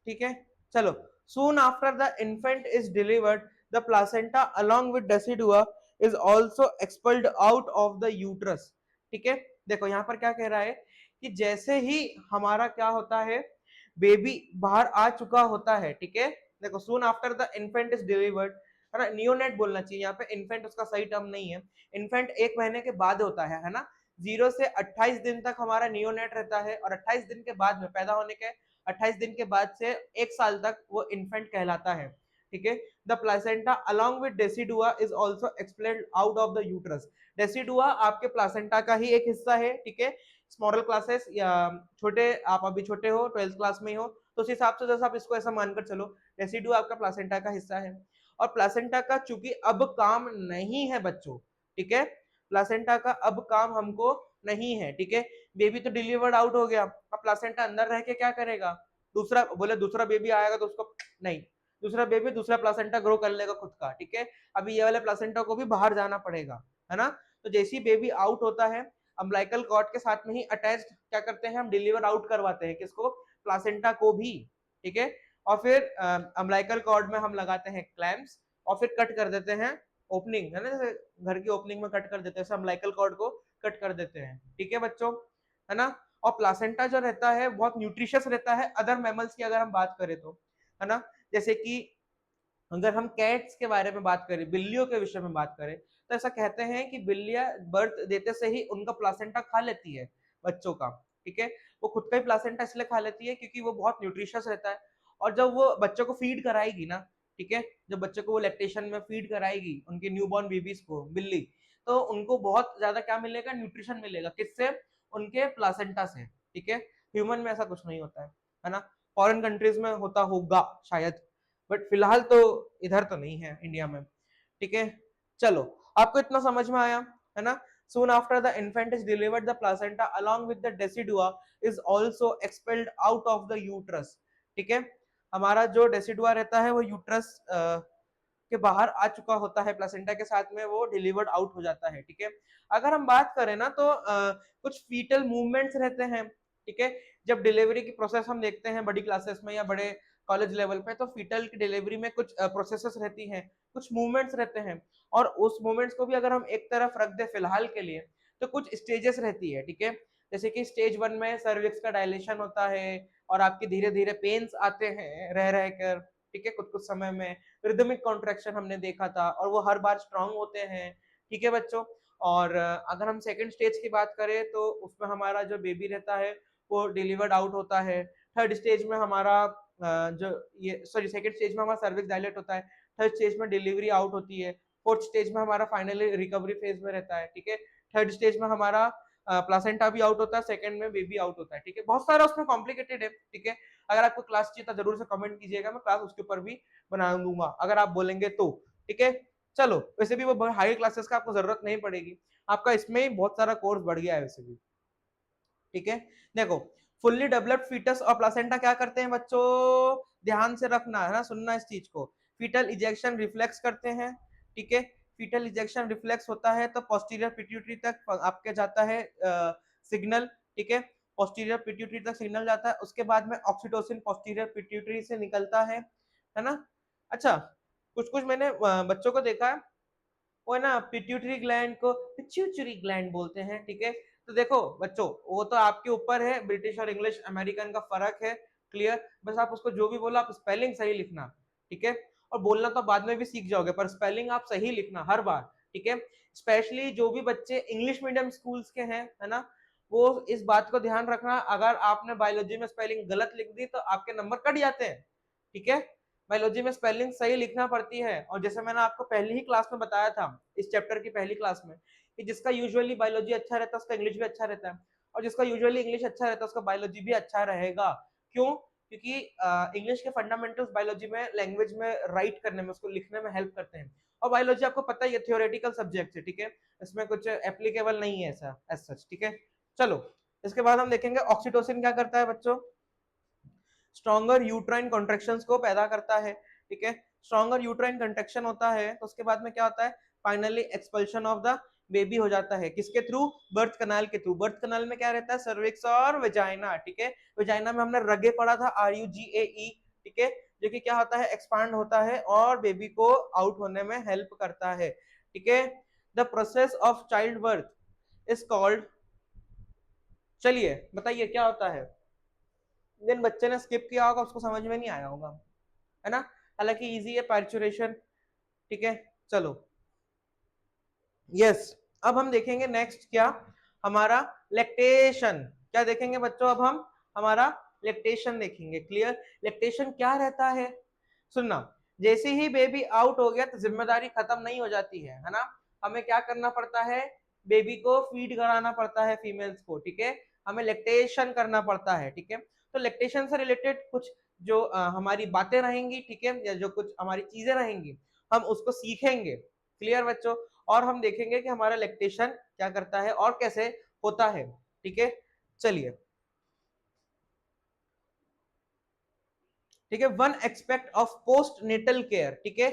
ठीक है। चलो, soon after the infant is delivered the placenta along with decidua is also expelled out of the uterus, ठीक है। देखो यहाँ पर क्या कह रहा है कि जैसे ही हमारा क्या होता है, बेबी बाहर आ चुका होता है, ठीक है। देखो soon after the infant is delivered, है ना, नियोनेट बोलना चाहिए यहाँ पे, इन्फेंट उसका सही टर्म नहीं है, इन्फेंट एक महीने के बाद होता है ना, 0 से 28 दिन तक हमारा नियोनेट रहता है, और 28 दिन के बाद में पैदा होने के 28 दिन के बाद से 1 साल तक वो इन्फेंट कहलाता है, ठीक है। The placenta along with decidua is also expelled out of the uterus. Decidua आपके प्लासेंटा का ही एक हिस्सा है, ठीक है। स्मॉल क्लासेस या छोटे, आप अभी छोटे हो, 12th क्लास में ही हो, तो उस हिसाब से जैसा आप इसको ऐसा मानकर चलो, रेसिडुआ आपका प्लासेंटा का हिस्सा है। और प्लासेंटा का चूंकि अब काम नहीं है बच्चों, ठीक है, प्लासेंटा का अब काम हमको नहीं है, ठीक है। बेबी तो डिलीवर्ड आउट हो गया, अब प्लासेंटा अंदर रह के क्या करेगा, दूसरा बोले दूसरा बेबी आएगा तो उसको नहीं, दूसरा बेबी दूसरा प्लासेंटा ग्रो कर लेगा खुद का, ठीक है। अभी ये वाले प्लासेंटा को भी बाहर जाना पड़ेगा, है ना। तो जैसे ही बेबी आउट होता है, अम्बिलिकल कॉर्ड के साथ में ही अटैच्ड क्या करते हैं हम, डिलीवर आउट करवाते हैं किसको, प्लासेंटा को भी, ठीक है। और फिर अम्बिलिकल कॉर्ड में हम लगाते हैं क्लैम्प्स और फिर कट कर देते हैं, ओपनिंग है ना, जैसे घर की ओपनिंग में कट कर देते हैं, अम्बिलिकल कॉर्ड को कट कर देते हैं, ठीक है बच्चों, है ना। और प्लासेंटा जो रहता है बहुत न्यूट्रिशियस रहता है अदर मैमल्स की अगर हम बात करें तो, है ना। जैसे कि अगर हम कैट्स के बारे में बात करें, बिल्लियों के विषय में बात करें, तो ऐसा कहते हैं कि बिल्लियां बर्थ देते से ही उनका प्लासेंटा खा लेती है बच्चों का, ठीक है। वो खुद का ही प्लासेंटा इसलिए खा लेती है क्योंकि वो बहुत न्यूट्रिशियस रहता है। और जब वो बच्चों को फीड कराएगी ना, ठीक है, जब बच्चों को वो लैक्टेशन में फीड कराएगी उनके न्यूबॉर्न बेबीज को बिल्ली, तो उनको बहुत ज्यादा क्या मिलेगा, न्यूट्रिशन मिलेगा, किससे, उनके प्लासेंटा से, ठीक है। ह्यूमन में ऐसा कुछ नहीं होता है ना। फॉरेन कंट्रीज में होता होगा शायद, बट फिलहाल तो इधर तो नहीं है इंडिया में, ठीक है। चलो, आपको इतना समझ में आया, है ना। soon after the infant is delivered the placenta along with the decidua is also expelled out of the uterus, ठीक है। हमारा जो डेसिडुआ रहता है वो यूट्रस के बाहर आ चुका होता है, प्लासेंटा के साथ में वो डिलीवर्ड आउट हो जाता है, ठीक है। अगर हम बात करें ना तो कुछ फीटल मूवमेंट्स रहते हैं, ठीक है। जब डिलीवरी की प्रोसेस हम देखते हैं बड़ी क्लासेस में या बड़े कॉलेज लेवल पे, तो फीटल की डिलीवरी में कुछ प्रोसेसेस रहती हैं, कुछ मूवमेंट्स रहते हैं। और उस मूवमेंट्स को भी अगर हम एक तरफ रख दे फिलहाल के लिए, तो कुछ स्टेजेस रहती है, ठीक है। जैसे कि स्टेज 1 में सर्विक्स का डायलेशन होता है और आपके धीरे धीरे पेन्स आते हैं रह रह कर, ठीक है, कुछ कुछ समय में रिदमिक कॉन्ट्रैक्शन हमने देखा था और वो हर बार स्ट्रांग होते हैं, ठीक है बच्चों। और अगर हम सेकंड स्टेज की बात करें तो उसमें हमारा जो बेबी रहता है वो डिलीवर्ड आउट होता है। थर्ड स्टेज में हमारा जो ये सॉरी सेकंड स्टेज में हमारा सर्विक्स डायलेट होता है, थर्ड स्टेज में डिलीवरी आउट होती है, फोर्थ स्टेज में हमारा फाइनली रिकवरी फेज में रहता है, ठीक है। थर्ड स्टेज में हमारा प्लासेंटा भी आउट होता है, सेकंड में बेबी आउट होता है, ठीक है। बहुत सारा उसमें कॉम्प्लिकेटेड है, ठीक है। अगर आपको क्लास चाहिए तो जरूर से कमेंट कीजिएगा, मैं क्लास उसके ऊपर भी बना दूंगा अगर आप बोलेंगे तो, ठीक है। चलो, वैसे भी वो हाई क्लासेस का आपको जरूरत नहीं पड़ेगी, आपका इसमें ही बहुत सारा कोर्स बढ़ गया है वैसे भी, ठीक है। देखो, फुल्ली डेवलप्ड फीटस और प्लासेंटा क्या करते हैं बच्चों, ध्यान से रखना है ना, सुनना इस चीज को। फीटल इजेक्शन रिफ्लेक्स करते हैं, ठीक है। फीटल इजेक्शन रिफ्लेक्स होता है तो पोस्टीरियर पिट्यूटरी तक आपके जाता है सिग्नल, ठीक है। पोस्टीरियर पिट्यूटरी तक सिग्नल जाता है, उसके बाद में ऑक्सीटोसिन पोस्टीरियर पिट्यूटरी से निकलता है ना। अच्छा, कुछ कुछ मैंने बच्चों को देखा है, वो ना पिट्यूटरी ग्लैंड को पिट्यूटरी ग्लैंड बोलते हैं, ठीक है। तो देखो बच्चों, वो तो आपके ऊपर है, ब्रिटिश और इंग्लिश अमेरिकन का फर्क है, क्लियर। बस आप उसको जो भी बोलो आप स्पेलिंग सही लिखना, ठीक है। और बोलना तो बाद में भी सीख जाओगे, पर स्पेलिंग आप सही लिखना हर बार, ठीक है। स्पेशली जो भी बच्चे इंग्लिश मीडियम स्कूल्स के हैं, है ना, वो इस बात को ध्यान रखना, अगर आपने बायोलॉजी में स्पेलिंग गलत लिख दी तो आपके नंबर कट जाते हैं, ठीक है। बायोलॉजी में स्पेलिंग सही लिखना पड़ती है। और जैसे मैंने आपको पहली ही क्लास में बताया था, इस चैप्टर की पहली क्लास में, कि जिसका यूजुअली बायोलॉजी अच्छा रहता है उसका इंग्लिश भी अच्छा रहता है, और जिसका यूजुअली इंग्लिश अच्छा रहता है उसका बायोलॉजी भी अच्छा रहेगा। क्यों? क्योंकि इंग्लिश के फंडामेंटल्स बायोलॉजी में लैंग्वेज में राइट करने में, उसको लिखने में हेल्प करते हैं। और बायोलॉजी आपको पता ही है थियोरेटिकल सब्जेक्ट है, ठीक है, इसमें कुछ एप्लीकेबल नहीं है ऐसा एज सच, ठीक है। चलो, इसके बाद हम देखेंगे ऑक्सीटोसिन क्या करता है बच्चों, स्ट्रॉन्गर यूट्राइन कॉन्ट्रेक्शंस को पैदा करता है, ठीक है। स्ट्रॉन्गर यूट्राइन कंट्रेक्शन होता है तो उसके बाद में क्या होता है, finally expulsion of the baby हो जाता है, किसके थ्रू, बर्थ कनाल के थ्रू। बर्थ कनाल में क्या रहता है, सर्विक्स और वेजाइना, ठीक है। वेजाइना में हमने रगे पढ़ा था, RUGAE, ठीक है, जो कि क्या होता है, एक्सपांड होता है और बेबी को आउट होने में हेल्प करता है, ठीक है। The process of child birth is called, चलिए बताइए क्या होता है, जिन बच्चे ने स्किप किया होगा उसको समझ में नहीं आया होगा, है ना। हालांकि इजी है, पार्चुरेशन, ठीक है। चलो, यस, अब हम देखेंगे नेक्स्ट क्या, हमारा लैक्टेशन। क्या देखेंगे बच्चों, अब हम हमारा लैक्टेशन देखेंगे, क्लियर। लैक्टेशन क्या रहता है, सुनना, जैसे ही बेबी आउट हो गया तो जिम्मेदारी खत्म नहीं हो जाती है ना, हमें क्या करना पड़ता है, बेबी को फीड कराना पड़ता है फीमेल्स को, ठीक है, हमें लेक्टेशन करना पड़ता है, ठीक है। तो लेक्टेशन से रिलेटेड कुछ जो हमारी बातें रहेंगी, ठीक है, या जो कुछ हमारी चीजें रहेंगी हम उसको सीखेंगे, क्लियर बच्चों। और हम देखेंगे कि हमारा लेक्टेशन क्या करता है और कैसे होता है, ठीक है। चलिए, ठीक है, one expect of postnatal care, ठीक है,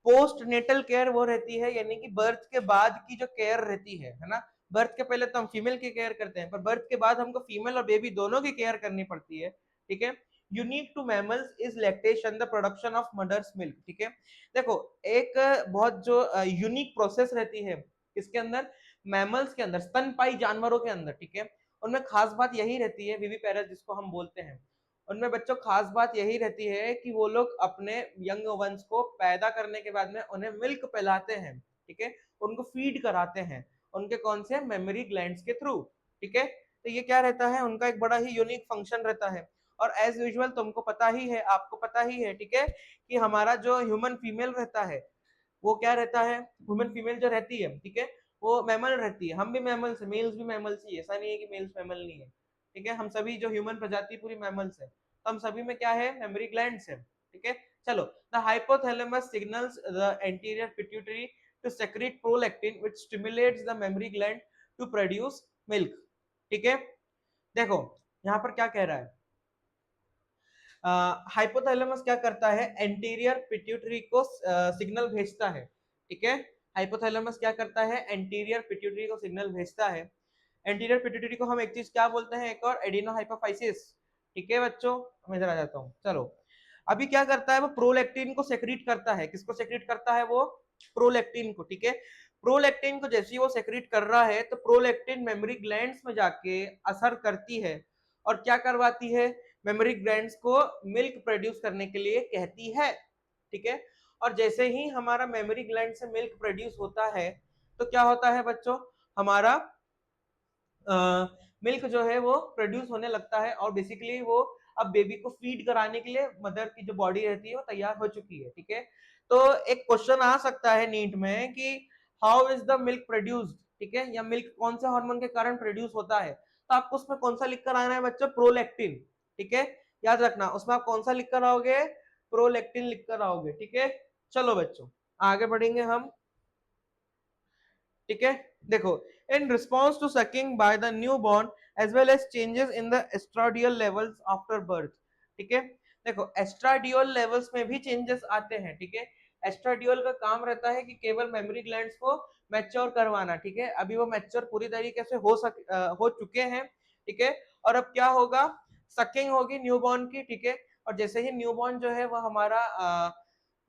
पोस्ट नेटल केयर वो रहती है यानी कि बर्थ के बाद की जो केयर रहती है ना, बर्थ के पहले तो हम फीमेल की केयर करते हैं, पर बर्थ के बाद हमको फीमेल और बेबी दोनों की केयर करनी पड़ती है, ठीक है। Unique to mammals is lactation the production of mother's milk, ठीक है। देखो, एक बहुत जो यूनिक प्रोसेस रहती है इसके अंदर, मैमल्स के अंदर, स्तनपाई जानवरों के अंदर, ठीक है, उनमें खास बात यही रहती है, विविपेरस जिसको हम बोलते हैं, उनमें बच्चों खास बात यही रहती है कि वो लोग अपने यंग वंस को पैदा करने के बाद में उन्हें मिल्क पिलाते हैं, ठीक है, उनको फीड कराते हैं, उनके कौन से मेमोरी ग्लैंड्स के थ्रू, ठीक है। तो ये क्या रहता है, उनका एक बड़ा ही यूनिक फंक्शन रहता है। और एज यूजुअल तुमको पता ही है, आपको पता ही है, ठीक है, कि हमारा जो ह्यूमन फीमेल रहता है वो क्या रहता है, ह्यूमन फीमेल जो रहती है, ठीक है, वो मैमल रहती है, हम भी मैमल्स, मेल्स भी मैमल्स ही, ऐसा नहीं है कि मेल्स मैमल नहीं है, ठीक है, हम सभी जो ह्यूमन प्रजाति पूरी मैमल्स है, तो हम सभी में क्या है, मेमोरी ग्लैंड्स है, ठीक है। चलो, the hypothalamus signals the anterior pituitary to secrete prolactin which stimulates the mammary gland to produce milk, ठीक है। देखो यहाँ पर क्या कह रहा है, हाइपोथैलेमस क्या करता है, एंटीरियर पिट्यूटरी को सिग्नल भेजता है, ठीक है, हाइपोथैलेमस क्या करता है, एंटीरियर पिट्यूटरी को सिग्नल भेजता है। एंटीरियर पिट्यूटरी को हम एक चीज क्या बोलते हैं, एक और एडिनोहाइपोफाइसिस, ठीक है बच्चों, मैं इधर आ जाता हूँ, चलो। अभी क्या करता है, वो प्रोलैक्टिन को सेक्रीट करता है, किसको सेक्रीट करता है वो, प्रोलैक्टिन को, ठीक है। प्रोलैक्टिन को जैसे ही वो सेक्रीट कर रहा है तो प्रोलैक्टिन मेमोरी ग्लैंड्स में जाके असर करती है और क्या करवाती है, मेमोरी ग्लैंड्स को मिल्क प्रोड्यूस करने के लिए कहती है, ठीक है। और जैसे ही हमारा मेमोरी ग्लैंड से मिल्क प्रोड्यूस होता है तो क्या होता है बच्चों, हमारा मिल्क जो है वो प्रोड्यूस होने लगता है और बेसिकली वो अब बेबी को फीड कराने के लिए मदर की जो बॉडी रहती है वो तैयार हो चुकी है, ठीक है। तो एक क्वेश्चन आ सकता है नीट में कि how is the milk produced, ठीक है, या मिल्क कौन से हार्मोन के कारण प्रोड्यूस होता है, तो आपको उसमें कौन सा लिख कर आना है बच्चों, प्रोलैक्टिन, ठीक है, याद रखना उसमें आप कौन सा लिख कर आओगे, प्रोलैक्टिन लिख कर आओगे, ठीक है। चलो बच्चों आगे बढ़ेंगे हम, ठीक है। देखो, in response to sucking by the new born as well as changes in the estradiol levels after birth, ठीक है। देखो एस्ट्राडियोल लेवल्स में भी चेंजेस आते हैं, ठीक है। एस्ट्राडियोल का काम रहता है कि केवल मेमोरी ग्लैंड्स को मैच्योर करवाना, ठीक है, अभी वो मैच्योर पूरी तरीके से हो चुके हैं, ठीक है। और अब क्या होगा, सकिंग होगी न्यूबॉर्न की, ठीक है। और जैसे ही न्यूबॉर्न जो है वह हमारा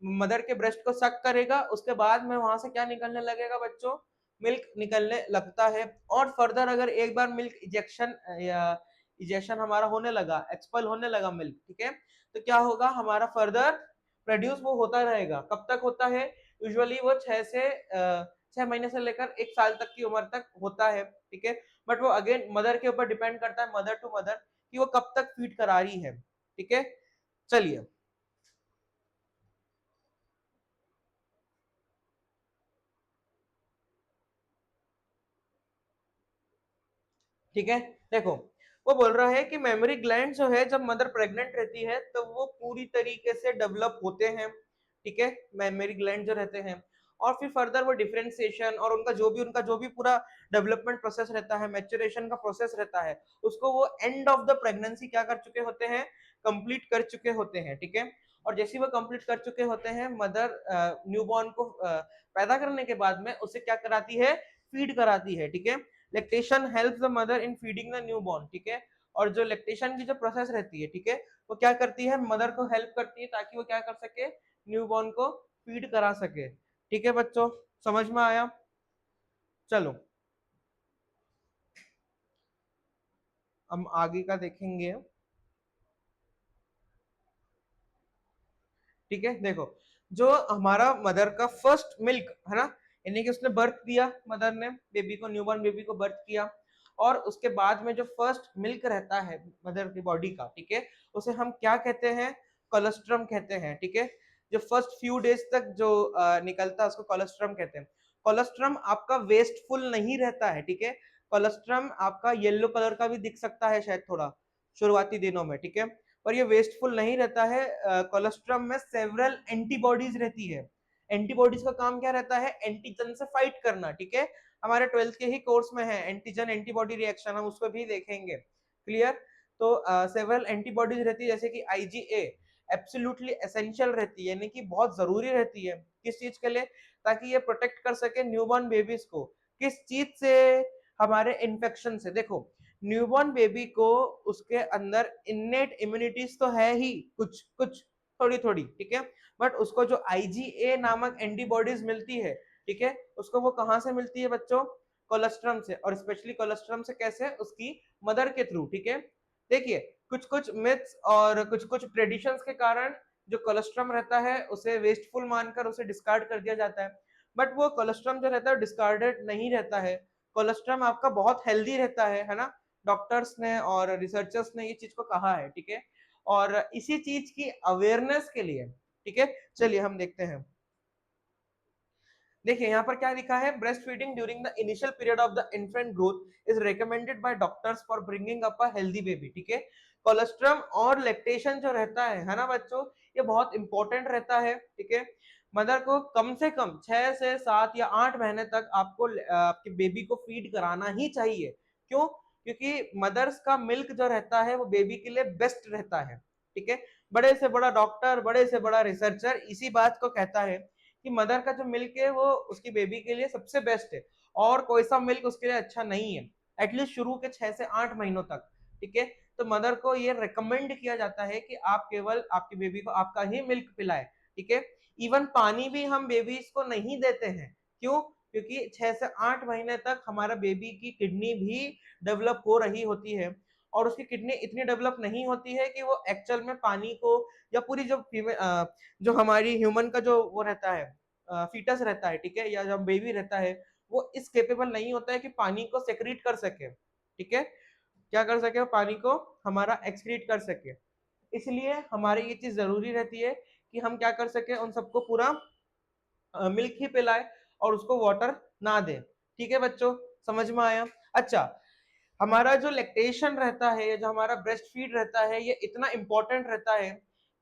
मदर के ब्रेस्ट को सक करेगा, उसके बाद में वहां से क्या निकलने लगेगा बच्चों, मिल्क निकलने लगता है। और फर्दर अगर एक बार मिल्क इजेक्शन या इजेक्शन हमारा होने लगा, एक्सपल होने लगा मिल्क, ठीक है, तो क्या होगा, हमारा फर्दर प्रोड्यूस वो होता रहेगा, कब तक होता है, यूजुअली वो 6 महीने से लेकर 1 साल तक की उम्र तक होता है, ठीक है। बट वो अगेन मदर के ऊपर डिपेंड करता है, मदर टू मदर, कि वो कब तक फीड करा रही है, ठीक है। चलिए, ठीक है। देखो, वो बोल रहा है कि मेमोरी ग्लैंड जो है जब मदर प्रेग्नेंट रहती है तो वो पूरी तरीके से डेवलप होते हैं, ठीक है, मेमोरी ग्लैंड जो रहते हैं। और फिर फर्दर वो डिफरेंशिएशन और उनका जो भी पूरा डेवलपमेंट प्रोसेस रहता है, मैच्योरेशन का प्रोसेस रहता है, उसको वो एंड ऑफ द प्रेगनेंसी क्या कर चुके होते हैं, कंप्लीट कर चुके होते हैं, ठीक है। और जैसे ही वो कंप्लीट कर चुके होते हैं, मदर न्यूबॉर्न को पैदा करने के बाद में उसे क्या कराती है, फीड कराती है, ठीक है। Lactation helps the mother in feeding the newborn, ठीक है। और जो लैक्टेशन की जो प्रोसेस रहती है, ठीक है, वो क्या करती है, मदर को हेल्प करती है ताकि वो क्या कर सके, न्यूबॉर्न को फीड करा सके, ठीक है बच्चों, समझ में आया। चलो हम आगे का देखेंगे, ठीक है। देखो, जो हमारा मदर का फर्स्ट मिल्क है ना, यानी कि उसने बर्थ दिया, मदर ने बेबी को, न्यूबॉर्न बेबी को बर्थ किया, और उसके बाद में जो फर्स्ट मिल्क रहता है मदर की बॉडी का, ठीक है, उसे हम क्या कहते हैं, कोलेस्ट्रम कहते हैं, ठीक है। जो फर्स्ट फ्यू डेज तक जो निकलता है उसको कोलेस्ट्रम कहते हैं। कोलेस्ट्रम आपका वेस्टफुल नहीं रहता है, ठीक है। कोलेस्ट्रम आपका येलो कलर का भी दिख सकता है शायद थोड़ा शुरुआती दिनों में, ठीक है, पर ये वेस्टफुल नहीं रहता है। कोलेस्ट्रम में सेवरल एंटीबॉडीज रहती है। एंटीबॉडीज का काम क्या रहता है? एंटीजन से फाइट करना, ठीक है। हमारे 12th के ही कोर्स में है एंटीजन एंटीबॉडी रिएक्शन, हम उसको भी देखेंगे, क्लियर। तो सेवरल एंटीबॉडीज रहती है, जैसे कि आईजीए एब्सोल्युटली एसेंशियल रहती है, यानी कि बहुत जरूरी रहती है। किस चीज के लिए? ताकि ये प्रोटेक्ट कर सके न्यूबॉर्न बेबीज को। किस चीज से? हमारे इन्फेक्शन से। देखो, न्यूबॉर्न बेबी को उसके अंदर इन्नेट इम्यूनिटीज तो है ही, कुछ कुछ थोड़ी थोड़ी, ठीक है, बट उसको जो आईजीए नामक एंटीबॉडीज मिलती है, ठीक है, उसको वो कहां से मिलती है बच्चों? कोलेस्ट्रम से, और स्पेशली कोलेस्ट्रम से कैसे? उसकी मदर के थ्रू, ठीक है। देखिए, कुछ कुछ मिथ्स और कुछ कुछ ट्रेडिशंस के कारण जो कोलेस्ट्रम रहता है उसे वेस्टफुल मानकर उसे डिस्कार्ड कर दिया जाता है, बट वो कोलेस्ट्रम जो रहता है डिस्कार्डेड नहीं रहता है। कोलेस्ट्रम आपका बहुत हेल्दी रहता है ना। डॉक्टर्स ने और रिसर्चर्स ने ये चीज को कहा है, ठीक है, और इसी चीज की अवेयरनेस के लिए, ठीक है, चलिए हम देखते हैं। देखिए यहाँ पर क्या लिखा है? Breast feeding during the initial period of the infant growth is recommended by doctors for bringing up a healthy baby, ठीक है। कोलेस्ट्रम और लैक्टेशन जो रहता है ना बच्चों, ये बहुत इंपॉर्टेंट रहता है, ठीक है। मदर को कम से कम 6 से 7 या 8 महीने तक आपको आपके बेबी को फीड कराना ही चाहिए। क्यों? क्योंकि मदर्स का मिल्क जो रहता है वो बेबी के लिए बेस्ट रहता है, ठीक है। बड़े से बड़ा डॉक्टर, बड़े से बड़ा रिसर्चर इसी बात को कहता है कि मदर का जो मिल्क है वो उसकी बेबी के लिए सबसे बेस्ट है, और कोई सा मिल्क उसके लिए अच्छा नहीं है, एटलीस्ट शुरू के 6 से 8 महीनों तक, ठीक है। तो मदर को ये रिकमेंड किया जाता है कि आप केवल आपकी बेबी को आपका ही मिल्क पिलाए, ठीक है। इवन पानी भी हम बेबीज को नहीं देते हैं। क्यों? क्योंकि 6 से 8 महीने तक हमारा बेबी की किडनी भी डेवलप हो रही होती है, और उसकी किडनी इतनी डेवलप नहीं होती है कि वो एक्चुअल में पानी को, या पूरी जो जो हमारी ह्यूमन का जो वो रहता है, फीटस रहता है, ठीक है, या जब बेबी रहता है, वो इस केपेबल नहीं होता है कि पानी को सेक्रेट कर सके, ठीक है। क्या कर सके? पानी को हमारा एक्सक्रीट कर सके। इसलिए हमारे ये चीज जरूरी रहती है कि हम क्या कर सके, उन सबको पूरा मिल्क ही पिलाए और उसको वाटर ना दे, ठीक है बच्चों, समझ में आया? अच्छा, हमारा जो लैक्टेशन रहता है, जो हमारा ब्रेस्ट फीड रहता है, ये इतना इंपॉर्टेंट रहता है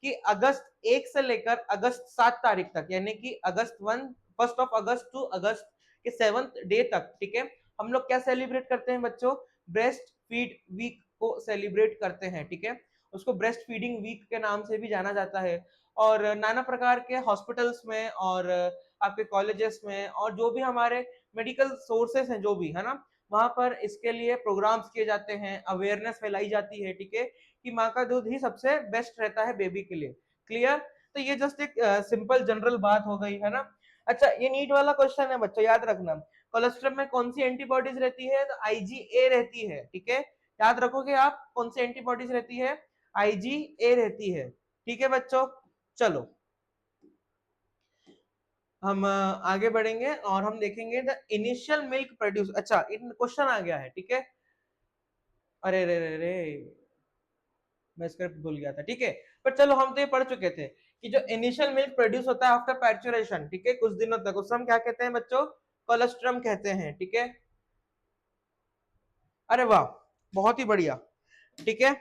कि अगस्त 1 से लेकर अगस्त 7 तारीख तक, यानी कि फर्स्ट ऑफ अगस्त टू अगस्त के 7th डे तक, ठीक है, हम लोग क्या सेलिब्रेट करते हैं बच्चों? ब्रेस्ट फीड वीक को सेलिब्रेट करते हैं, ठीक है। उसको ब्रेस्ट फीडिंग वीक के नाम से भी जाना जाता है, और नाना प्रकार के हॉस्पिटल्स में और आपके कॉलेजेस में और जो भी हमारे मेडिकल सोर्सेस हैं जो भी है ना, वहां पर इसके लिए प्रोग्राम्स किए जाते हैं, अवेयरनेस फैलाई जाती है, ठीक है, कि माँ का दूध ही सबसे बेस्ट रहता है बेबी के लिए, क्लियर। तो ये जस्ट एक सिंपल जनरल बात हो गई है ना। अच्छा, ये नीट वाला क्वेश्चन है बच्चों, याद रखना। कोलेस्ट्रॉल में कौन सी एंटीबॉडीज रहती है? तो आईजीए रहती है, ठीक है, याद रखोगे आप कौन सी एंटीबॉडीज रहती है? आईजीए रहती है, ठीक है बच्चों। चलो हम आगे बढ़ेंगे और हम देखेंगे द इनिशियल मिल्क प्रोड्यूस। अच्छा, इन क्वेश्चन आ गया है, ठीक है। अरे रे रे रे, मैं स्क्रिप्ट भूल गया था, ठीक है। पर चलो, हम तो ये पढ़ चुके थे कि जो इनिशियल मिल्क प्रोड्यूस होता है आफ्टर पैचुरेशन, ठीक है, कुछ दिनों तक, उसको हम क्या कहते हैं बच्चों? कोलेस्ट्रम कहते हैं, ठीक है। अरे वाह, बहुत ही बढ़िया, ठीक है।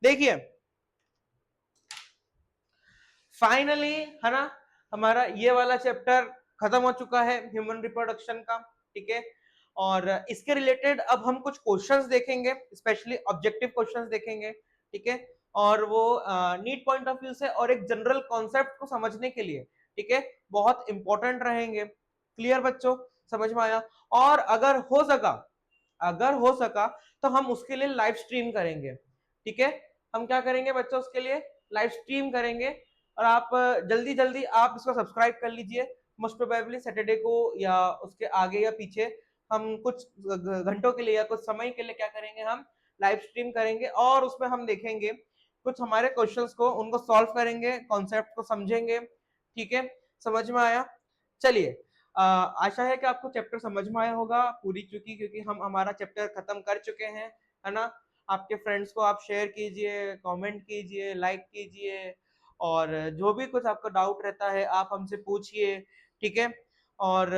देखिए, फाइनली, है ना, हमारा ये वाला चैप्टर खत्म हो चुका है ह्यूमन रिप्रोडक्शन का, ठीक है। और इसके रिलेटेड अब हम कुछ क्वेश्चंस देखेंगे, स्पेशली ऑब्जेक्टिव क्वेश्चंस देखेंगे, ठीक है। और वो नीट पॉइंट ऑफ व्यू से और एक जनरल कॉन्सेप्ट को समझने के लिए, ठीक है, बहुत इंपॉर्टेंट रहेंगे। क्लियर बच्चों, समझ में आया? और अगर हो सका तो हम उसके लिए लाइव स्ट्रीम करेंगे, ठीक है। हम क्या करेंगे बच्चों? उसके लिए लाइव स्ट्रीम करेंगे, और आप जल्दी जल्दी आप इसको सब्सक्राइब कर लीजिए। मोस्ट प्रोबेबली सैटरडे को या उसके आगे या पीछे हम कुछ घंटों के लिए या कुछ समय के लिए क्या करेंगे, हम लाइव स्ट्रीम करेंगे, और उसमें हम देखेंगे कुछ हमारे क्वेश्चंस को, उनको सॉल्व करेंगे, कॉन्सेप्ट को समझेंगे, ठीक है। समझ में आया? चलिए, आशा है कि आपको चैप्टर समझ में आया होगा पूरी चुकी, क्योंकि हम हमारा चैप्टर खत्म कर चुके हैं, है ना। आपके फ्रेंड्स को आप शेयर कीजिए, कमेंट कीजिए, लाइक कीजिए, और जो भी कुछ आपका डाउट रहता है आप हमसे पूछिए, ठीक है। और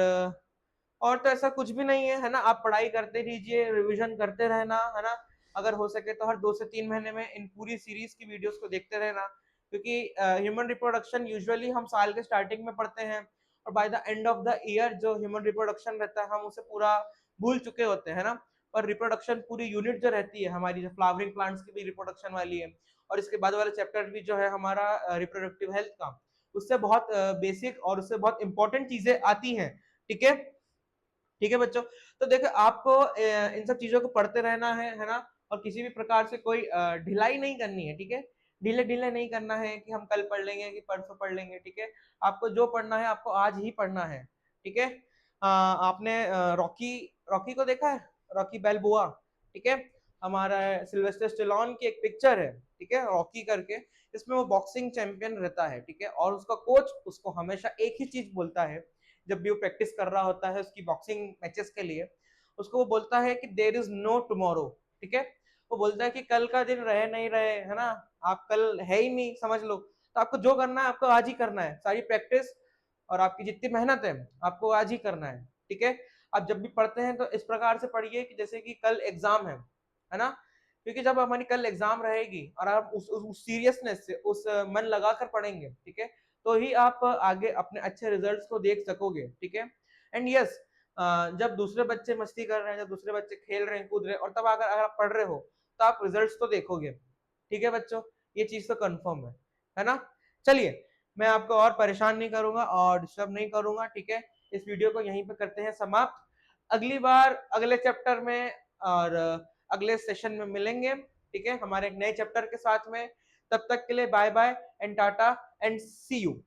तो ऐसा कुछ भी नहीं है ना, आप पढ़ाई करते रहिए, रिवीजन करते रहना, है ना। अगर हो सके तो हर 2 से 3 महीने में इन पूरी सीरीज की वीडियोस को देखते रहना, क्योंकि ह्यूमन रिप्रोडक्शन यूजुअली हम साल के स्टार्टिंग में पढ़ते हैं और bye the end of the year जो ह्यूमन रिप्रोडक्शन रहता है हम उसे पूरा भूल चुके होते हैं ना। और रिप्रोडक्शन पूरी यूनिट जो रहती है हमारी, जो फ्लावरिंग प्लांट्स की भी रिप्रोडक्शन वाली है, और इसके बाद वाला चैप्टर भी जो है हमारा रिप्रोडक्टिव हेल्थ का, उससे बहुत बेसिक और उससे बहुत इंपॉर्टेंट चीजें आती हैं, ठीक है। ठीक है बच्चों, तो देखो आपको इन सब चीजों को पढ़ते रहना है ना। और किसी भी प्रकार से कोई ढिलाई नहीं करनी है, ठीक है। ढीले ढीले नहीं करना है कि हम कल पढ़ लेंगे कि परसों पढ़ लेंगे, ठीक है। आपको जो पढ़ना है आपको आज ही पढ़ना है, ठीक है। आपने रॉकी रॉकी को देखा है, रॉकी बैल्बोआ, ठीक है। हमारा सिल्वेस्टर स्टेलोन की एक पिक्चर है, ठीक है, रॉकी करके। इसमें वो बॉक्सिंग चैंपियन रहता है, ठीक है, और उसका कोच उसको हमेशा एक ही चीज बोलता है जब भी वो प्रैक्टिस कर रहा होता है उसकी बॉक्सिंग मैचेस के लिए। उसको वो बोलता है कि देर इज नो टुमारो, ठीक है। वो बोलता है कि कल का दिन रहे नहीं रहे, है ना, आप कल है ही नहीं समझ लो, तो आपको जो करना है आपको आज ही करना है, सारी प्रैक्टिस और आपकी जितनी मेहनत है आपको आज ही करना है, ठीक है। आप जब भी पढ़ते हैं तो इस प्रकार से पढ़िए कि जैसे कि कल एग्जाम है ना। क्योंकि जब हमारी कल एग्जाम रहेगी और आप उस सीरियसनेस से उस मन लगाकर पढ़ेंगे, ठीक है, तो ही आप आगे अपने अच्छे रिजल्ट्स को देख सकोगे, ठीक है। एंड यस, जब दूसरे बच्चे मस्ती कर रहे हैं, जब दूसरे बच्चे खेल रहे हैं, कूद रहे हैं, और तब अगर आप पढ़ रहे हो तो आप रिजल्ट्स तो देखोगे, ठीक है बच्चों। ये चीज तो कंफर्म है ना। चलिए, मैं आपको और परेशान नहीं करूंगा और डिस्टर्ब नहीं करूंगा, ठीक है। इस वीडियो को यहीं पे करते हैं समाप्त। अगली बार अगले चैप्टर में और अगले सेशन में मिलेंगे, ठीक है, हमारे एक नए चैप्टर के साथ में। तब तक के लिए bye bye and tata and see you.